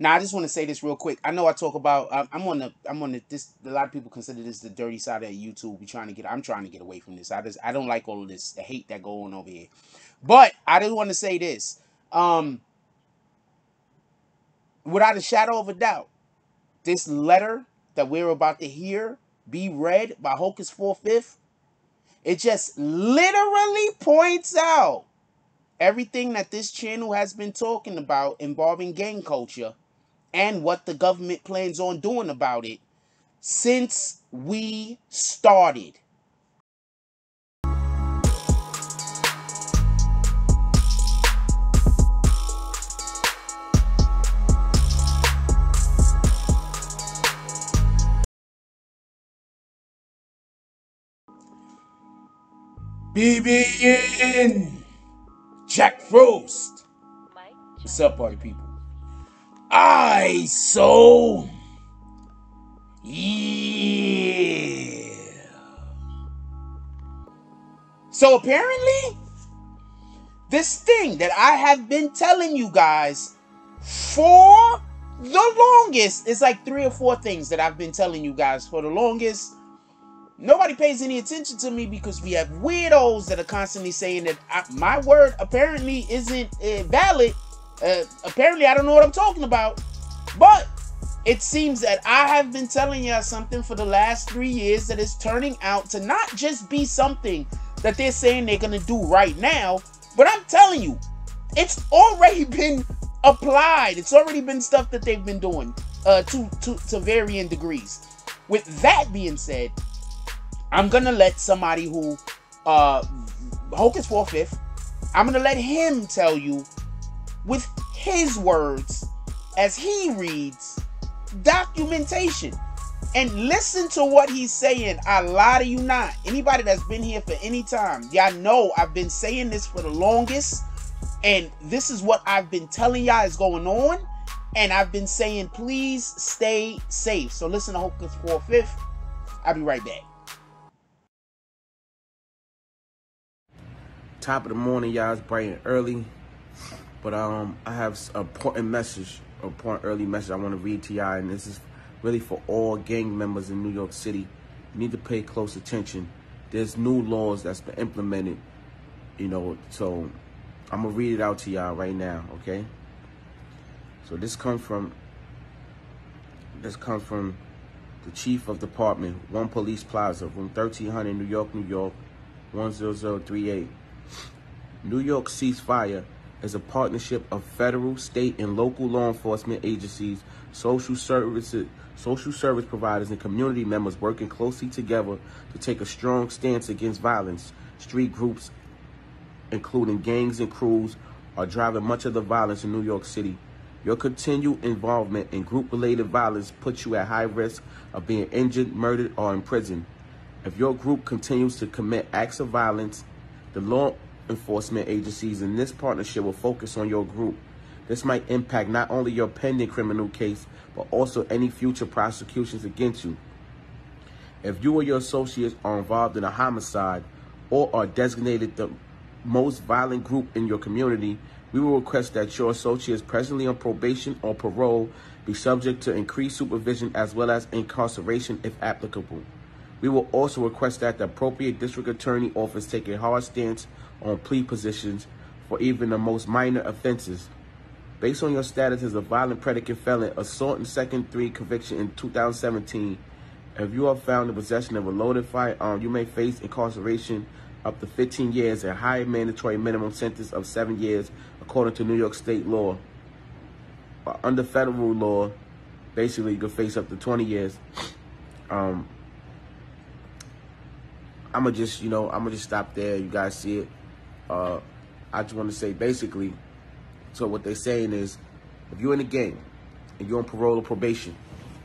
Now, I just want to say this real quick. I know I talk about this. A lot of people consider this the dirty side of YouTube. I'm trying to get away from this. I don't like all of this, the hate that go on over here. But I just want to say this. Without a shadow of a doubt, this letter that we're about to hear be read by Hocus 4/5, it just literally points out everything that this channel has been talking about involving gang culture and what the government plans on doing about it since we started. BBN Jack Frost. What's up, party people? Yeah. So apparently, this thing that I have been telling you guys for the longest, it's like 3 or 4 things that I've been telling you guys for the longest. Nobody pays any attention to me because we have weirdos that are constantly saying that my word apparently isn't valid. Apparently, I don't know what I'm talking about. But it seems that I have been telling y'all something for the last 3 years that is turning out to not just be something that they're saying they're going to do right now, but I'm telling you, it's already been applied. It's already been stuff that they've been doing to varying degrees. With that being said, I'm going to let somebody who, Hocus 4/5, I'm going to let him tell you with his words as he reads documentation. And listen to what he's saying. I lie to you not. Anybody that's been here for any time, y'all know I've been saying this for the longest. And this is what I've been telling y'all is going on. And I've been saying, please stay safe. So listen to Hocus 4/5. I'll be right back. Top of the morning, y'all. It's bright and early. But I have an important early message I want to read to y'all. And this is really for all gang members in New York City. You need to pay close attention. There's new laws that's been implemented, so I'm going to read it out to y'all right now, okay? So this comes from the Chief of Department, 1 Police Plaza, room 1300, New York, 10038. New York Ceasefire is a partnership of federal, state, and local law enforcement agencies, social service providers, and community members working closely together to take a strong stance against violence. Street groups, including gangs and crews, are driving much of the violence in New York City. Your continued involvement in group-related violence puts you at high risk of being injured, murdered, or imprisoned. If your group continues to commit acts of violence, the law enforcement agencies in this partnership will focus on your group. This might impact not only your pending criminal case, but also any future prosecutions against you. If you or your associates are involved in a homicide or are designated the most violent group in your community, we will request that your associates presently on probation or parole be subject to increased supervision as well as incarceration if applicable. We will also request that the appropriate district attorney office take a hard stance on plea positions for even the most minor offenses. Based on your status as a violent predicate felon, assault and second-degree conviction in 2017, if you are found in possession of a loaded firearm, you may face incarceration up to 15 years and a higher mandatory minimum sentence of 7 years, according to New York state law. Under federal law, basically, you could face up to 20 years. I'm gonna just stop there. You guys see it. I just want to say, basically, so what they're saying is, if you're in a gang and you're on parole or probation,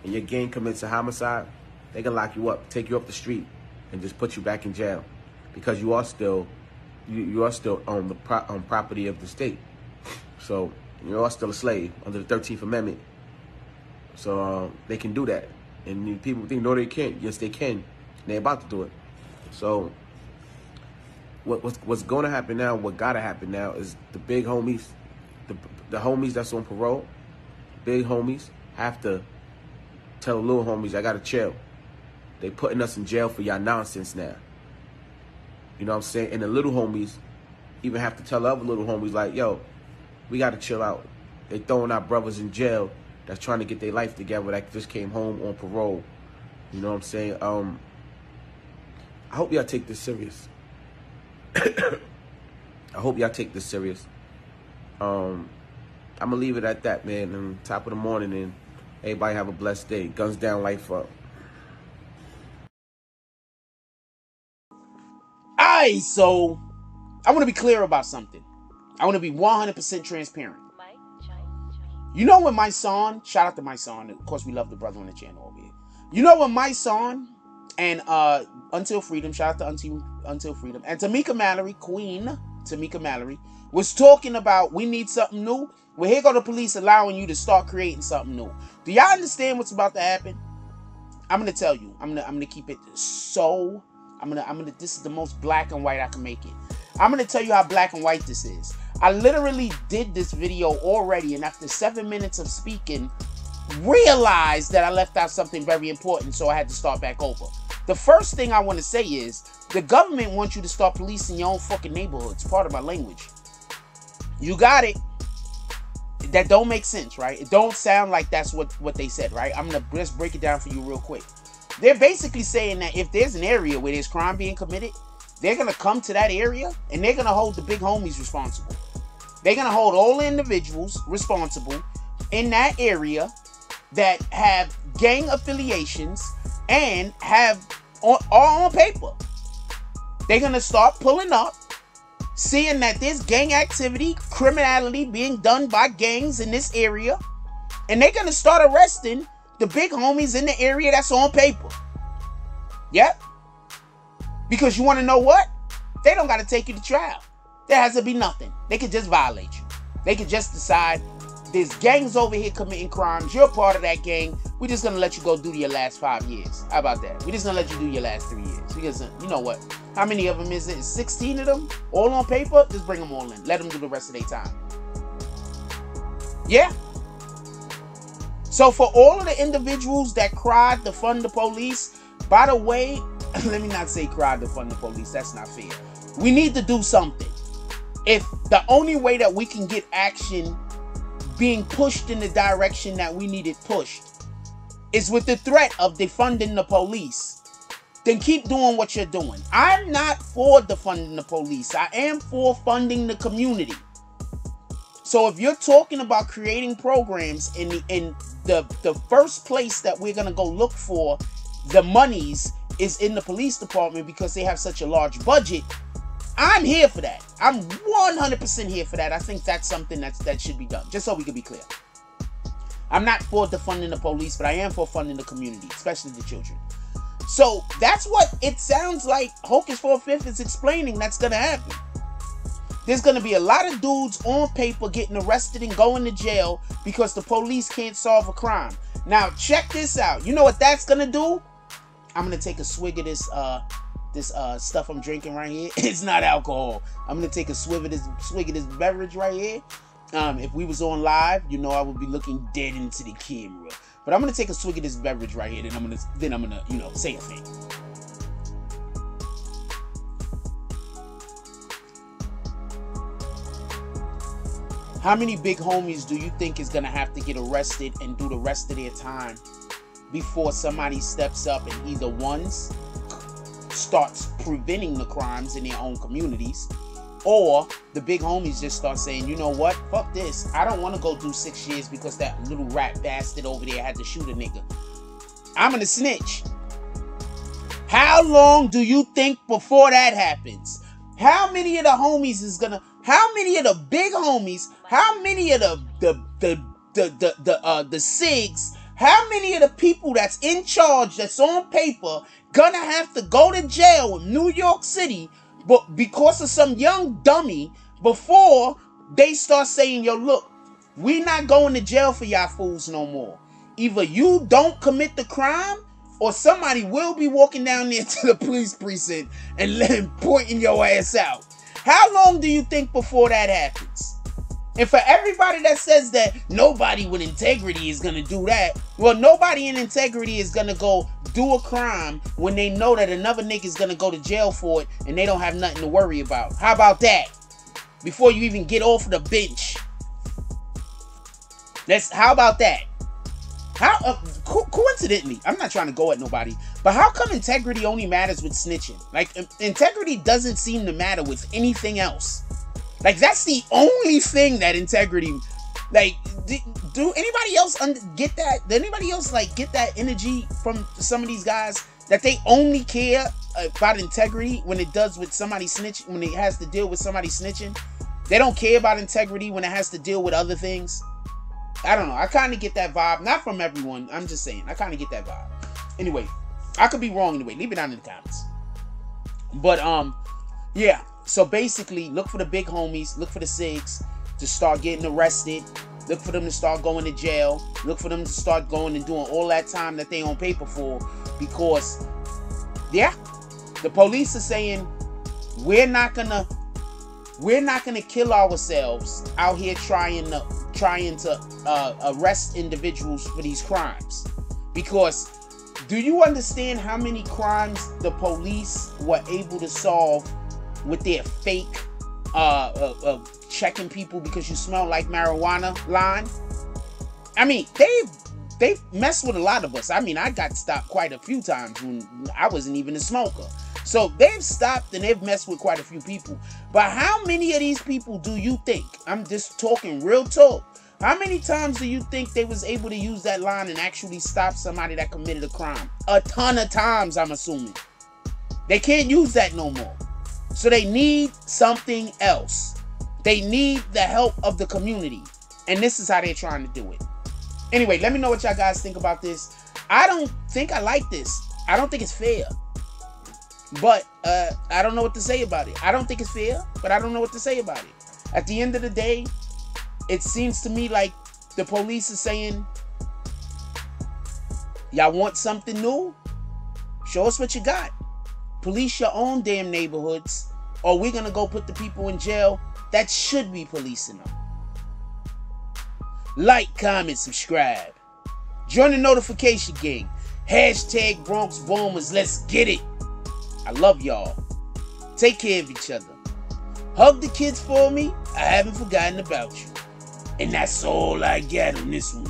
and your gang commits a homicide, they can lock you up, take you up the street, and just put you back in jail, because you are still on the property of the state. So you are still a slave under the 13th Amendment. So they can do that, and people think no, they can't. Yes, they can. They're about to do it. So what's going to happen now, what got to happen now is the big homies, the homies that's on parole, big homies have to tell the little homies, I gotta chill. They putting us in jail for y'all nonsense now. You know what I'm saying? And the little homies even have to tell the other little homies, like, yo, we gotta chill out. They throwing our brothers in jail that's trying to get their life together, that just came home on parole. You know what I'm saying? I hope y'all take this serious. I hope y'all take this serious. I'm gonna leave it at that, man. And top of the morning, and everybody have a blessed day. Guns down, life up. Alright, so I want to be clear about something. I want to be 100% transparent. You know when my son, shout out to my son, of course we love the brother on the channel over here. You know when my son and Until Freedom, shout out to Until Freedom, and Tamika Mallory, Queen Tamika Mallory, was talking about we need something new. Well, here go the police allowing you to start creating something new. Do y'all understand what's about to happen? I'm gonna tell you. I'm gonna keep it so. This is the most black and white I can make it. I'm gonna tell you how black and white this is. I literally did this video already, and after 7 minutes of speaking, realized that I left out something very important, so I had to start back over. The first thing I want to say is the government wants you to start policing your own fucking neighborhoods. Part of my language. You got it. That don't make sense, right? It don't sound like that's what they said, right? I'm gonna just break it down for you real quick. They're basically saying that if there's an area where there's crime being committed, they're gonna come to that area and they're gonna hold the big homies responsible. They're gonna hold all the individuals responsible in that area that have gang affiliations and have all on paper. They're gonna start pulling up, seeing that there's gang activity, criminality being done by gangs in this area, and they're gonna start arresting the big homies in the area that's on paper. Yep. Because you want to know what? They don't got to take you to trial. There has to be nothing. They could just violate you. They could just decide there's gangs over here committing crimes. You're part of that gang. We're just going to let you go do your last 5 years. How about that? We're just going to let you do your last 3 years. Because you know what? How many of them is it? 16 of them? All on paper? Just bring them all in. Let them do the rest of their time. Yeah. So for all of the individuals that cried to fund the police, by the way, let me not say cried to fund the police. That's not fair. We need to do something. If the only way that we can get action being pushed in the direction that we need it pushed is with the threat of defunding the police, then keep doing what you're doing. I'm not for defunding the police. I am for funding the community. So if you're talking about creating programs in the first place that we're going to go look for the monies is in the police department because they have such a large budget, I'm here for that. I'm 100% here for that. I think that's something that should be done, just so we can be clear. I'm not for defunding the police, but I am for funding the community, especially the children. So that's what it sounds like Hocus for a Fifth is explaining that's going to happen. There's going to be a lot of dudes on paper getting arrested and going to jail because the police can't solve a crime. Now, check this out. You know what that's going to do? I'm going to take a swig of this stuff I'm drinking right here. It's not alcohol. I'm going to take a swig of this beverage right here. If we was on live, you know I would be looking dead into the camera. But I'm going to take a swig of this beverage right here. Then I'm going to, you know, say a thing. How many big homies do you think is going to have to get arrested and do the rest of their time before somebody steps up and either ones starts preventing the crimes in their own communities, or the big homies just start saying, you know what, fuck this, I don't want to go do 6 years because that little rat bastard over there had to shoot a nigga. I'm going to snitch. How long do you think before that happens? How many of the homies is gonna, how many of the big homies, how many of the SIGs, how many of the people that's in charge, that's on paper, gonna have to go to jail in New York City but because of some young dummy before they start saying, yo, look, we not going to jail for y'all fools no more. Either you don't commit the crime or somebody will be walking down there to the police precinct and pointing your ass out. How long do you think before that happens? And for everybody that says that nobody with integrity is going to do that, well, nobody in integrity is going to go do a crime when they know that another nigga is going to go to jail for it and they don't have nothing to worry about. How about that? Before you even get off the bench. How about that? How coincidentally, I'm not trying to go at nobody, but how come integrity only matters with snitching? Like, integrity doesn't seem to matter with anything else. Like, that's the only thing that integrity, like, do anybody else get that? Did anybody else, like, get that energy from some of these guys that they only care about integrity when it does with somebody snitching, when it has to deal with somebody snitching? They don't care about integrity when it has to deal with other things. I don't know. I kind of get that vibe. Not from everyone. I'm just saying. I kind of get that vibe. Anyway, I could be wrong anyway. Leave it down in the comments. But, yeah. So basically, look for the big homies. Look for the SIGs to start getting arrested. Look for them to start going to jail. Look for them to start going and doing all that time that they on paper for. Because, yeah, the police are saying, we're not gonna kill ourselves out here trying to arrest individuals for these crimes. Because, do you understand how many crimes the police were able to solve with their fake checking people because you smell like marijuana line? I mean, they messed with a lot of us. I mean, I got stopped quite a few times when I wasn't even a smoker. So they've stopped and they've messed with quite a few people. But how many of these people do you think, I'm just talking real talk, how many times do you think they was able to use that line and actually stop somebody that committed a crime? A ton of times, I'm assuming. They can't use that no more. So they need something else. They need the help of the community. And this is how they're trying to do it. Anyway, let me know what y'all guys think about this. I don't think I like this. I don't think it's fair. But I don't know what to say about it. I don't think it's fair, but I don't know what to say about it. At the end of the day, it seems to me like the police is saying, y'all want something new? Show us what you got. Police your own damn neighborhoods, or we're going to go put the people in jail that should be policing them. Like, comment, subscribe. Join the notification gang. Hashtag Bronx Bombers. Let's get it. I love y'all. Take care of each other. Hug the kids for me. I haven't forgotten about you. And that's all I got on this one.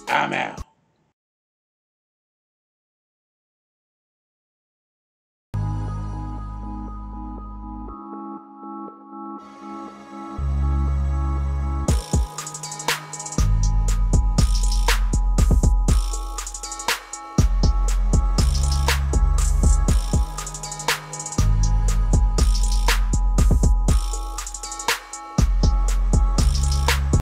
I'm out.